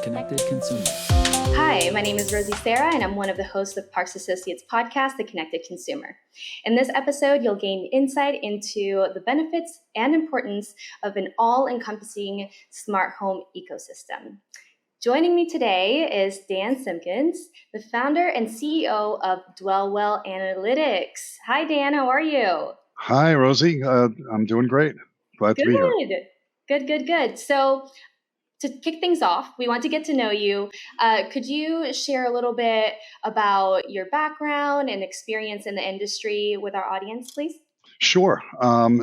Connected Consumer. Hi, my name is Rosie Sarah, and I'm one of the hosts of Parks Associates podcast, The Connected Consumer. In this episode, you'll gain insight into the benefits and importance of an all-encompassing smart home ecosystem. Joining me today is Dan Simpkins, the founder and CEO of Dwellwell Analytics. Hi, Dan. How are you? Hi, Rosie. I'm doing great. Glad to be here. Good. So to kick things off, we want to get to know you. Could you share a little bit about your background and experience in the industry with our audience, please? Sure.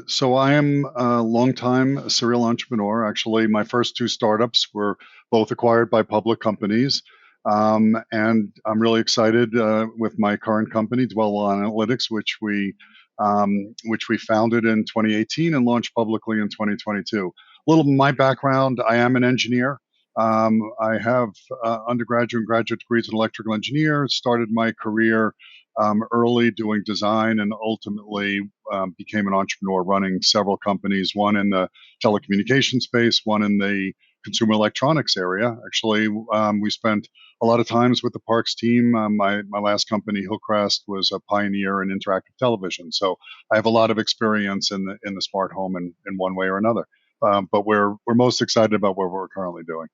So I am a longtime serial entrepreneur. Actually, my first two startups were both acquired by public companies. And I'm really excited with my current company, Dwellwell Analytics, which we founded in 2018 and launched publicly in 2022. A little of my background: I am an engineer. I have undergraduate and graduate degrees in electrical engineer. Started my career early doing design, and ultimately became an entrepreneur running several companies, one in the telecommunication space, one in the consumer electronics area. Actually, we spent a lot of times with the Parks team. My last company, Hillcrest, was a pioneer in interactive television. So I have a lot of experience in the smart home in one way or another. But we're most excited about what we're currently doing.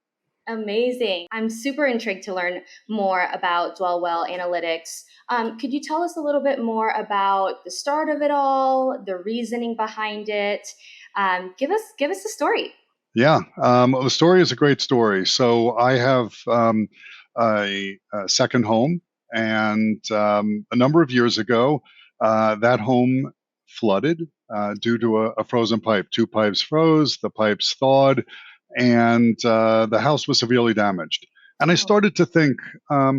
Amazing. I'm super intrigued to learn more about Dwellwell Analytics. Could you tell us a little bit more about the start of it all, the reasoning behind it? Give us the story. Yeah, the story is a great story. So I have a second home, and a number of years ago, that home flooded due to a frozen pipe. Two pipes froze, the pipes thawed, and the house was severely damaged. And I started to think, my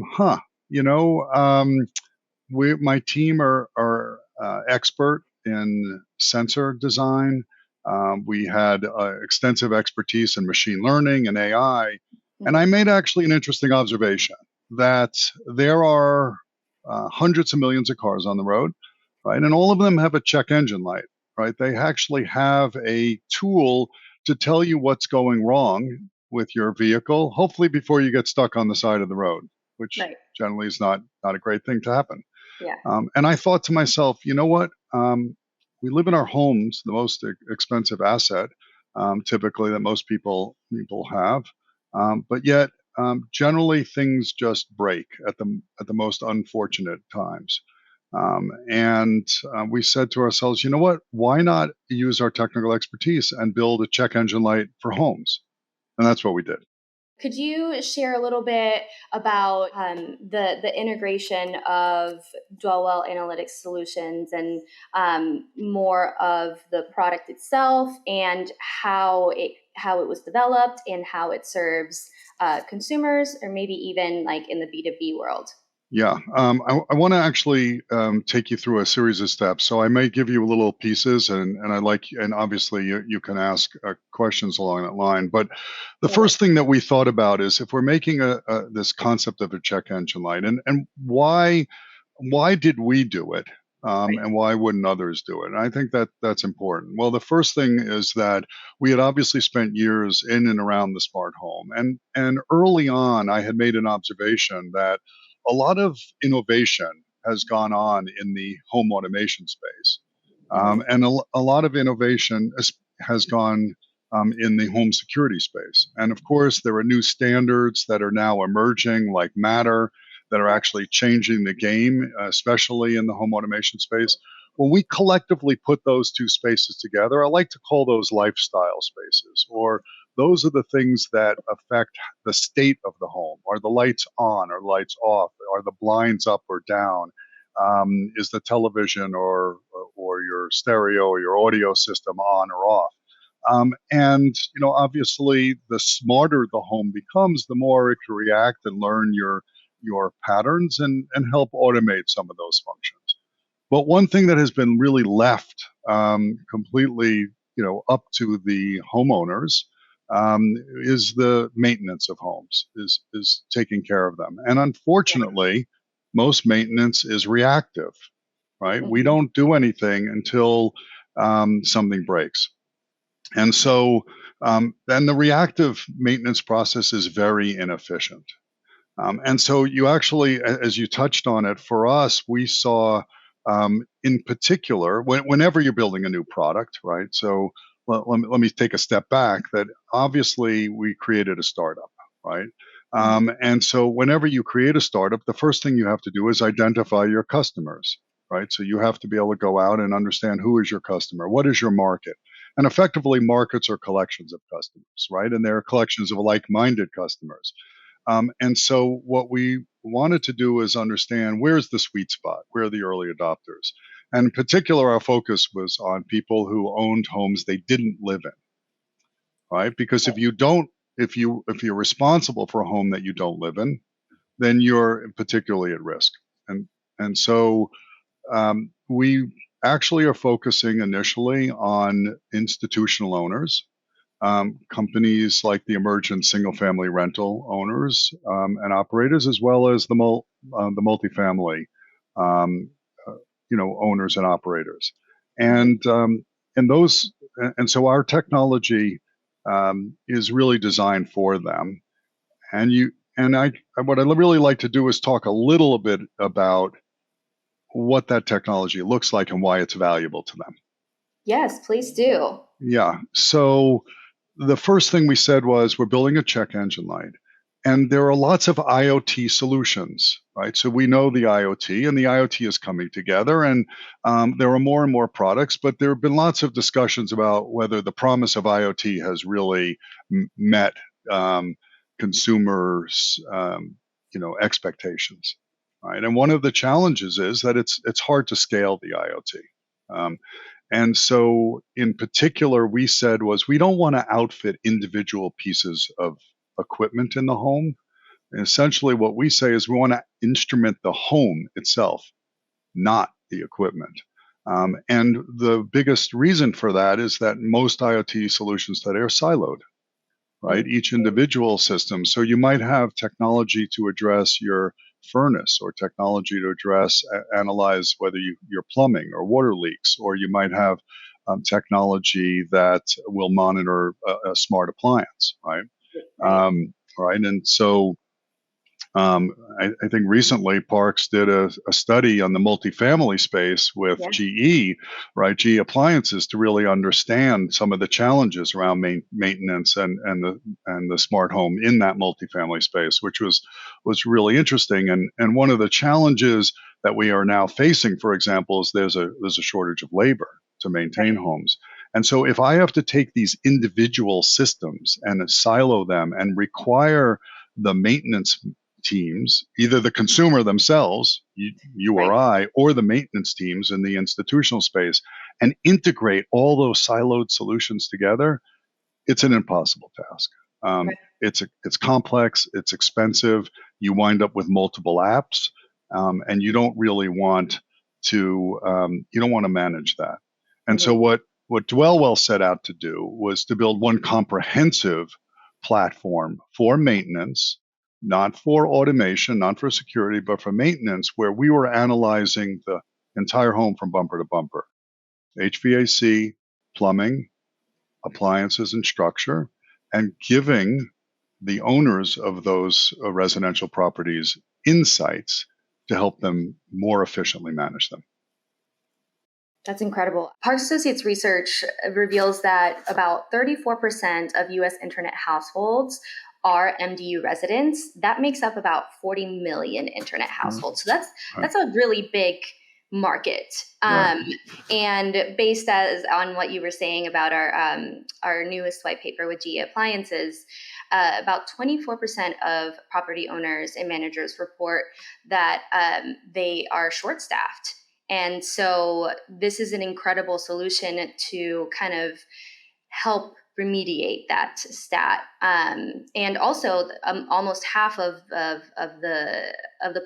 team are expert in sensor design. We had extensive expertise in machine learning and AI. And I made actually an interesting observation that there are hundreds of millions of cars on the road, right? And all of them have a check engine light, right? They actually have a tool to tell you what's going wrong with your vehicle, hopefully before you get stuck on the side of the road, which generally is not a great thing to happen. Yeah. And I thought to myself, you know what? We live in our homes, the most expensive asset, typically, that most people have. But yet, generally, things just break at the most unfortunate times. And we said to ourselves, you know what? Why not use our technical expertise and build a check engine light for homes? And that's what we did. Could you share a little bit about the integration of Dwellwell Analytics solutions and more of the product itself and how it was developed and how it serves consumers, or maybe even like in the B2B world? Yeah, I want to actually take you through a series of steps. So I may give you little pieces, and obviously you can ask questions along that line. But the first thing that we thought about is, if we're making this concept of a check engine light, and why did we do it, and why wouldn't others do it? And I think that's important. Well, the first thing is that we had obviously spent years in and around the smart home, and early on I had made an observation that a lot of innovation has gone on in the home automation space. And a lot of innovation has gone in the home security space. And of course, there are new standards that are now emerging, like Matter, that are actually changing the game, especially in the home automation space. When we collectively put those two spaces together, I like to call those lifestyle spaces, or those are the things that affect the state of the home. Are the lights on or lights off? Are the blinds up or down? Is the television or your stereo or your audio system on or off? And obviously, the smarter the home becomes, the more it can react and learn your patterns and help automate some of those functions. But one thing that has been really left completely, up to the homeowners, is the maintenance of homes, is taking care of them. And unfortunately, most maintenance is reactive, right? We don't do anything until something breaks. And so then the reactive maintenance process is very inefficient. And so you actually, as you touched on it, for us, we saw in particular, whenever you're building a new product, right? So let me take a step back that obviously we created a startup, right? And so whenever you create a startup, the first thing you have to do is identify your customers, right? So you have to be able to go out and understand who is your customer, what is your market. And effectively, markets are collections of customers, right? And they're collections of like minded customers. And so what we wanted to do is understand where's the sweet spot, where are the early adopters. And in particular, our focus was on people who owned homes they didn't live in, right? Because if you're responsible for a home that you don't live in, then you're particularly at risk. And and so we actually are focusing initially on institutional owners, companies like the emergent single-family rental owners and operators, as well as the multifamily, um, uh, owners and operators, and and those, and so our technology is really designed for them. And you and I, what I really like to do is talk a little bit about what that technology looks like and why it's valuable to them. Yes, please do. Yeah. So the first thing we said was we're building a check engine light. And there are lots of IoT solutions, right? So we know the IoT, and the IoT is coming together, and there are more and more products. But there have been lots of discussions about whether the promise of IoT has really met um, consumers, expectations, right? And one of the challenges is that it's hard to scale the IoT. Um, and so, in particular, we said was we don't want to outfit individual pieces of equipment in the home. And essentially, what we say is we want to instrument the home itself, not the equipment. And the biggest reason for that is that most IoT solutions today are siloed, right? Each individual system. So you might have technology to address your furnace, or technology to address, analyze whether your plumbing or water leaks, or you might have technology that will monitor a smart appliance, right? Right. Right. And so I think recently Parks did a study on the multifamily space with Yeah. GE, right? GE Appliances, to really understand some of the challenges around maintenance and the smart home in that multifamily space, which was really interesting. And one of the challenges that we are now facing, for example, is there's a shortage of labor to maintain homes. And so if I have to take these individual systems and silo them and require the maintenance teams, either the consumer themselves, you or Right. I, or the maintenance teams in the institutional space, and integrate all those siloed solutions together, it's an impossible task. Right. It's complex, it's expensive. You wind up with multiple apps, and you don't want to manage that. And so Mhm. what Dwellwell set out to do was to build one comprehensive platform for maintenance, not for automation, not for security, but for maintenance, where we were analyzing the entire home from bumper to bumper: HVAC, plumbing, appliances, and structure, and giving the owners of those residential properties insights to help them more efficiently manage them. That's incredible. Parks Associates research reveals that about 34% of US internet households are MDU residents. That makes up about 40 million internet households. So Right. that's a really big market. Right. And based on what you were saying about our newest white paper with GE Appliances, about 24% of property owners and managers report that they are short staffed. And so this is an incredible solution to kind of help remediate that stat. And also, almost half of the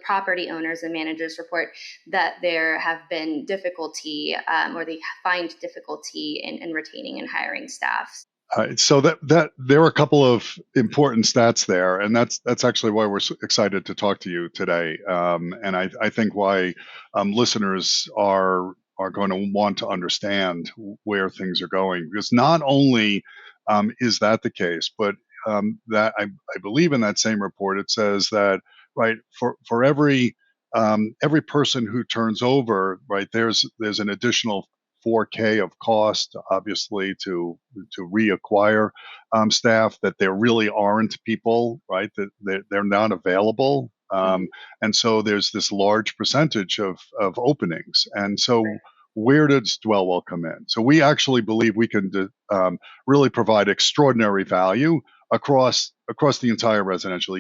property owners and managers report that there have been difficulty, or they find difficulty in retaining and hiring staff. So that there are a couple of important stats there, and that's actually why we're so excited to talk to you today. And I think why listeners are going to want to understand where things are going, because not only Is that the case? But that I believe in that same report, it says that right for every person who turns over, right, there's an additional 4K of cost, obviously, to reacquire staff. That there really aren't people, right, that they're not available. And so there's this large percentage of openings. And so where does Dwellwell come in? So we actually believe we can really provide extraordinary value across the entire residential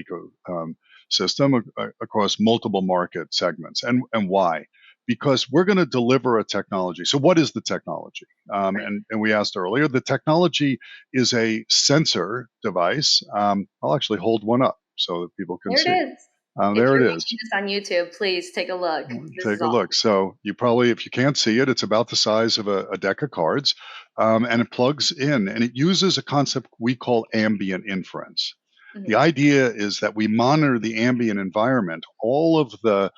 system, across multiple market segments. And why? Because we're going to deliver a technology. So what is the technology? And we asked earlier, the technology is a sensor device. I'll actually hold one up so that people can There it see. is. If There you're it is. watching this on YouTube, please take a look. This is Take a awesome. look. So you probably, if you can't see it, it's about the size of a deck of cards, and it plugs in, and it uses a concept we call ambient inference. The idea is that we monitor the ambient environment, all of the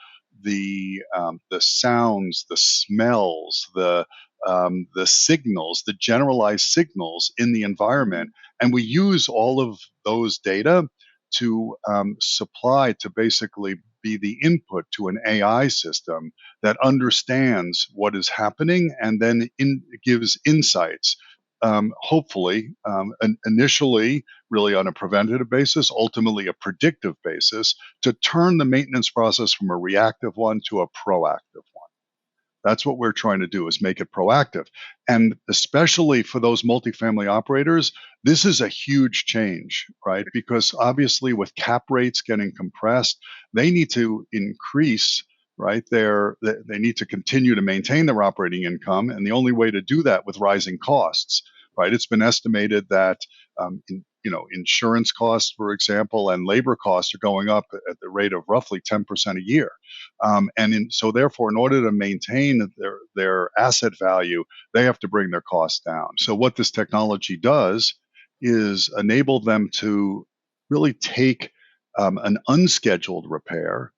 sounds, the smells, the signals, the generalized signals in the environment, and we use all of those data to supply to basically be the input to an AI system that understands what is happening and then gives insights. Hopefully, initially, really on a preventative basis, ultimately a predictive basis, to turn the maintenance process from a reactive one to a proactive one. That's what we're trying to do, is make it proactive. And especially for those multifamily operators, this is a huge change, right? Because obviously with cap rates getting compressed, they need to increase, right? They need to continue to maintain their operating income. And the only way to do that with rising costs, right? It's been estimated that insurance costs, for example, and labor costs are going up at the rate of roughly 10% a year. So therefore, in order to maintain their asset value, they have to bring their costs down. So what this technology does is enable them to really take an unscheduled repair.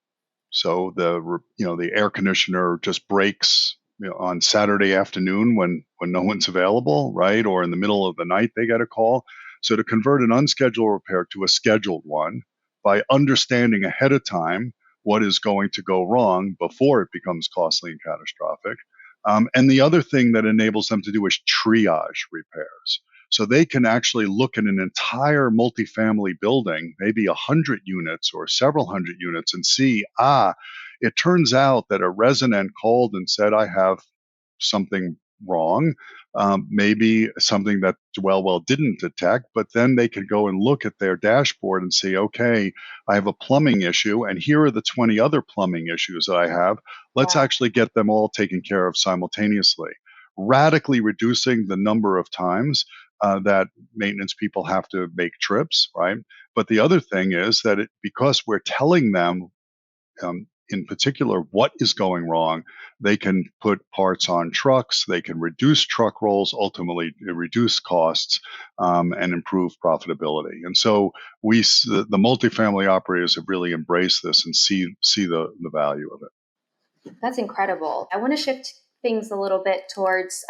So the air conditioner just breaks on Saturday afternoon when no one's available, right? Or in the middle of the night they get a call. So to convert an unscheduled repair to a scheduled one by understanding ahead of time what is going to go wrong before it becomes costly and catastrophic. And the other thing that enables them to do is triage repairs. So they can actually look at an entire multifamily building, maybe 100 units or several hundred units, and see, it turns out that a resident called and said, I have something wrong, maybe something that Dwellwell didn't detect, but then they could go and look at their dashboard and see, okay, I have a plumbing issue, and here are the 20 other plumbing issues that I have. Let's actually get them all taken care of simultaneously, radically reducing the number of times that maintenance people have to make trips, right? But the other thing is that because we're telling them in particular what is going wrong, they can put parts on trucks, they can reduce truck rolls, ultimately reduce costs, and improve profitability. And so the multifamily operators have really embraced this and see the value of it. That's incredible. I want to shift things a little bit towards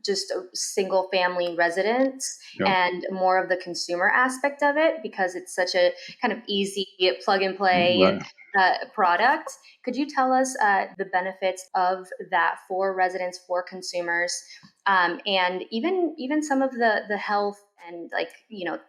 just a single family residence and more of the consumer aspect of it, because it's such a kind of easy plug and play product. Could you tell us the benefits of that for residents, for consumers, and even some of the health and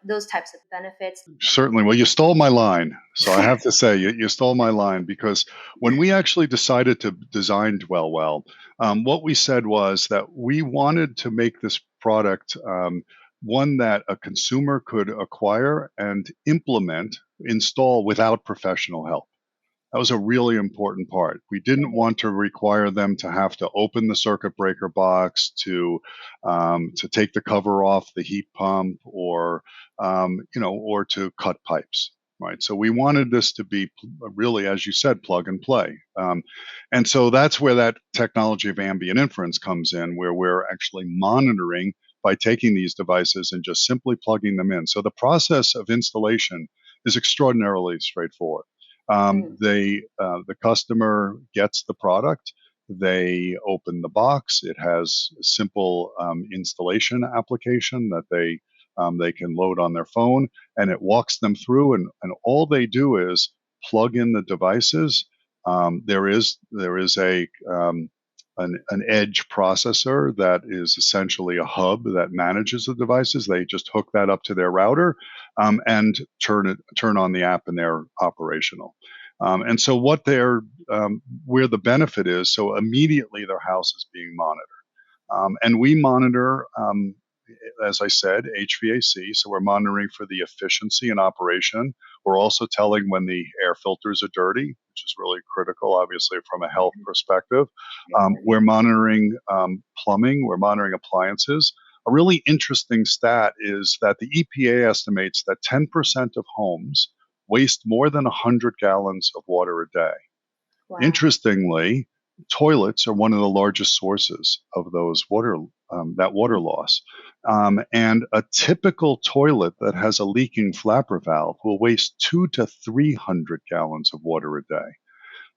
those types of benefits? Certainly. Well, you stole my line. So I have to say, you stole my line, because when we actually decided to design Dwellwell, what we said was that we wanted to make this product one that a consumer could acquire and install without professional help. That was a really important part. We didn't want to require them to have to open the circuit breaker box, to take the cover off the heat pump, or or to cut pipes. Right. So we wanted this to be really, as you said, plug and play. And so that's where that technology of ambient inference comes in, where we're actually monitoring by taking these devices and just simply plugging them in. So the process of installation is extraordinarily straightforward. The customer gets the product. They open the box. It has a simple installation application that they They can load on their phone, and it walks them through, and all they do is plug in the devices. There is an edge processor that is essentially a hub that manages the devices. They just hook that up to their router, and turn on the app, and they're operational. And so where the benefit is, so immediately their house is being monitored. And we monitor, as I said, HVAC. So we're monitoring for the efficiency and operation. We're also telling when the air filters are dirty, which is really critical, obviously, from a health perspective. We're monitoring plumbing. We're monitoring appliances. A really interesting stat is that the EPA estimates that 10% of homes waste more than 100 gallons of water a day. Wow. Interestingly, toilets are one of the largest sources of that water loss. And a typical toilet that has a leaking flapper valve will waste 200 to 300 gallons of water a day.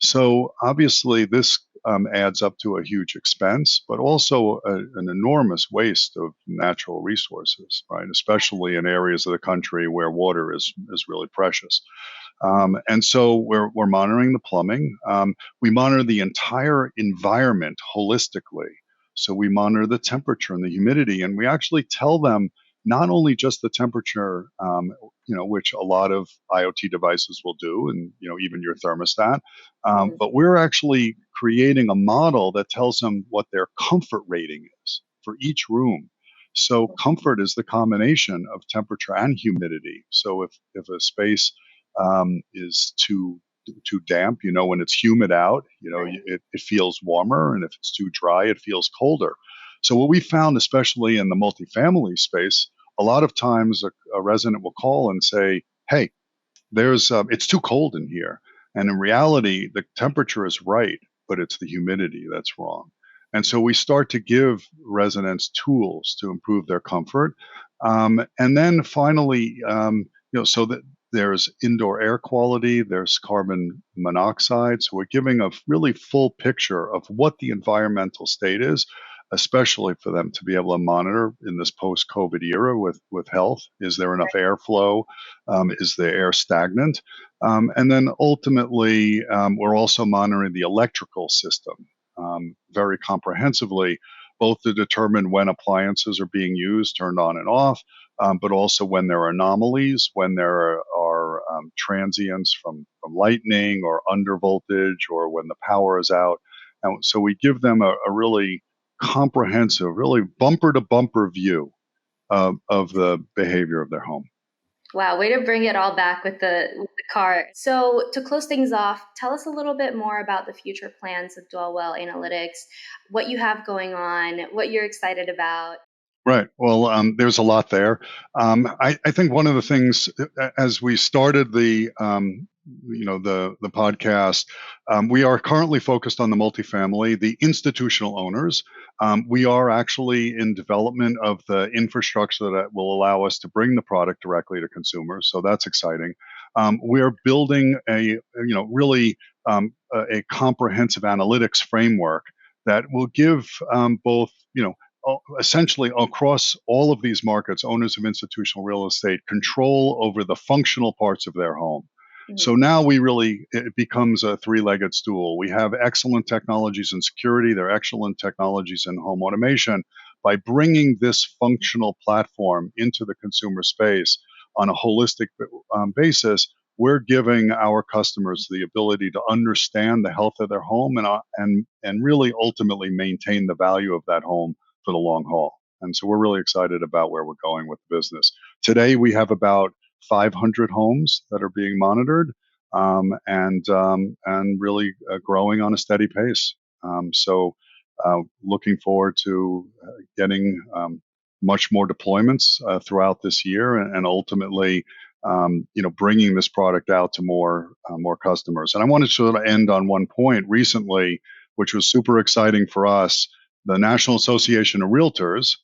So obviously, this adds up to a huge expense, but also an enormous waste of natural resources, right? Especially in areas of the country where water is really precious. And so we're monitoring the plumbing. We monitor the entire environment holistically. So we monitor the temperature and the humidity, and we actually tell them not only just the temperature, which a lot of IoT devices will do, and even your thermostat, but we're actually creating a model that tells them what their comfort rating is for each room. So comfort is the combination of temperature and humidity. So if a space is too damp, when it's humid out, Right. it feels warmer, and if it's too dry, it feels colder. So what we found, especially in the multifamily space, a lot of times a resident will call and say, "Hey, it's too cold in here," and in reality, the temperature is right, but it's the humidity that's wrong. And so we start to give residents tools to improve their comfort, and then finally, so that there's indoor air quality, there's carbon monoxide. So we're giving a really full picture of what the environmental state is, especially for them to be able to monitor in this post-COVID era with health. Is there enough airflow? Is the air stagnant? And then ultimately, we're also monitoring the electrical system very comprehensively, both to determine when appliances are being used, turned on and off, but also when there are anomalies, when there are transients from lightning or under voltage, or when the power is out. And so we give them a really comprehensive, really bumper to bumper view of the behavior of their home. Wow, way to bring it all back with the car. So to close things off, tell us a little bit more about the future plans of Dwellwell Analytics, what you have going on, what you're excited about. Right. Well, there's a lot there. I think one of the things, as we started the podcast, we are currently focused on the multifamily, the institutional owners. We are actually in development of the infrastructure that will allow us to bring the product directly to consumers. So that's exciting. We're building a comprehensive analytics framework that will give both, essentially across all of these markets, owners of institutional real estate control over the functional parts of their home. So now it becomes a three-legged stool. We have excellent technologies in security. There are excellent technologies in home automation. By bringing this functional platform into the consumer space on a holistic basis, we're giving our customers the ability to understand the health of their home, and really ultimately maintain the value of that home for the long haul. And so we're really excited about where we're going with the business. Today, we have about 500 homes that are being monitored, and really growing on a steady pace. Looking forward to getting much more deployments throughout this year, and ultimately, bringing this product out to more customers. And I wanted to sort of end on one point recently, which was super exciting for us. The National Association of Realtors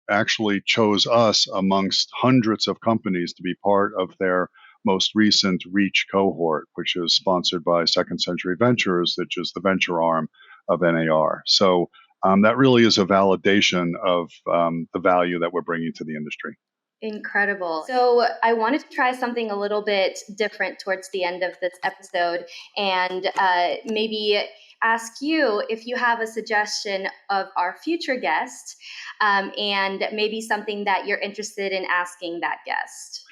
actually chose us amongst hundreds of companies to be part of their most recent Reach cohort, which is sponsored by Second Century Ventures, which is the venture arm of NAR. So that really is a validation of the value that we're bringing to the industry. Incredible. So I wanted to try something a little bit different towards the end of this episode and maybe ask you if you have a suggestion of our future guest and maybe something that you're interested in asking that guest.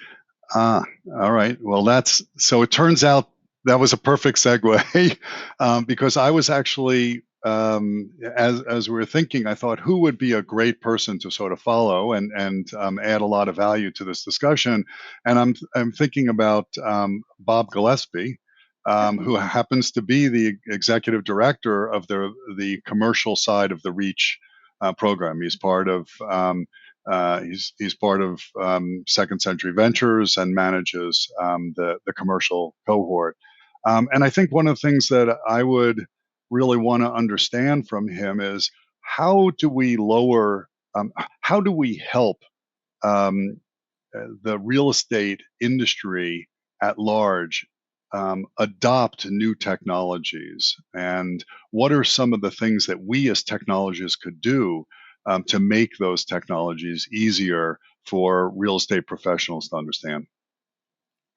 All right. Well, so it turns out that was a perfect segue because I was actually, as we were thinking, I thought who would be a great person to sort of follow and add a lot of value to this discussion. And I'm thinking about Bob Gillespie, who happens to be the executive director of the commercial side of the Reach program. He's part of he's part of Second Century Ventures and manages the commercial cohort. And I think one of the things that I would really want to understand from him is how do we how do we help um, the real estate industry at large adopt new technologies, and what are some of the things that we as technologists could do to make those technologies easier for real estate professionals to understand?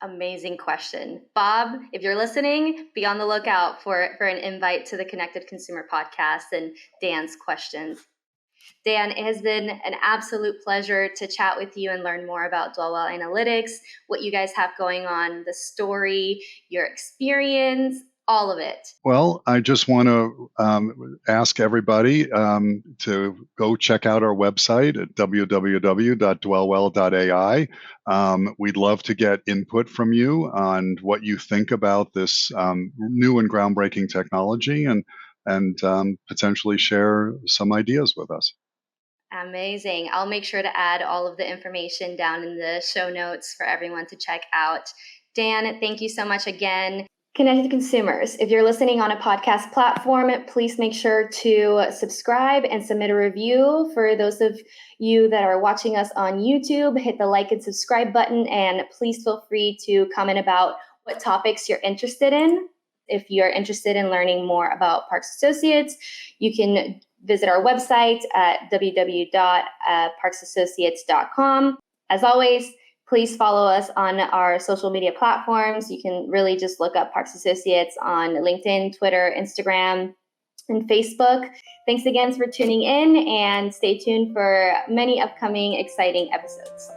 Amazing question. Bob, if you're listening, be on the lookout for an invite to the Connected Consumer podcast and Dan's questions. Dan, it has been an absolute pleasure to chat with you and learn more about Dwellwell Analytics, what you guys have going on, the story, your experience, all of it. Well, I just want to ask everybody to go check out our website at www.dwellwell.ai. We'd love to get input from you on what you think about this new and groundbreaking technology, and potentially share some ideas with us. Amazing. I'll make sure to add all of the information down in the show notes for everyone to check out. Dan, thank you so much again. Connected consumers, if you're listening on a podcast platform, please make sure to subscribe and submit a review. For those of you that are watching us on YouTube, hit the like and subscribe button, and please feel free to comment about what topics you're interested in. If you're interested in learning more about Parks Associates, you can visit our website at www.parksassociates.com. As always, please follow us on our social media platforms. You can really just look up Parks Associates on LinkedIn, Twitter, Instagram, and Facebook. Thanks again for tuning in, and stay tuned for many upcoming exciting episodes.